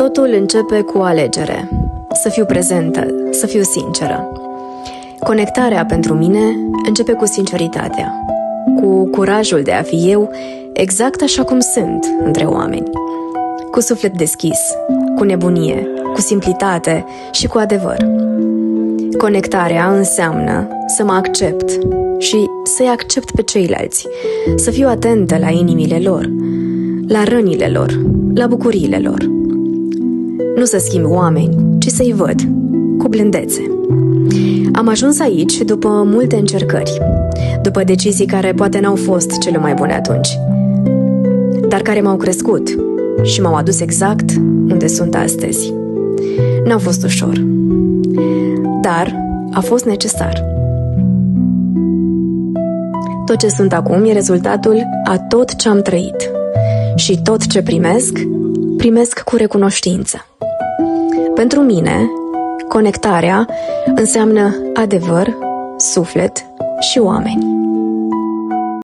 Totul începe cu o alegere. Să fiu prezentă, să fiu sinceră. Conectarea pentru mine începe cu sinceritatea, cu curajul de a fi eu exact așa cum sunt între oameni. Cu suflet deschis, cu nebunie, cu simplitate și cu adevăr. Conectarea înseamnă să mă accept și să-i accept pe ceilalți, să fiu atentă la inimile lor, la rănile lor, la bucuriile lor. Nu să schimb oameni, ci să-i văd, cu blândețe. Am ajuns aici după multe încercări, după decizii care poate n-au fost cele mai bune atunci, dar care m-au crescut și m-au adus exact unde sunt astăzi. N-a fost ușor, dar a fost necesar. Tot ce sunt acum e rezultatul a tot ce am trăit și tot ce primesc cu recunoștință. Pentru mine, conectarea înseamnă adevăr, suflet și oameni.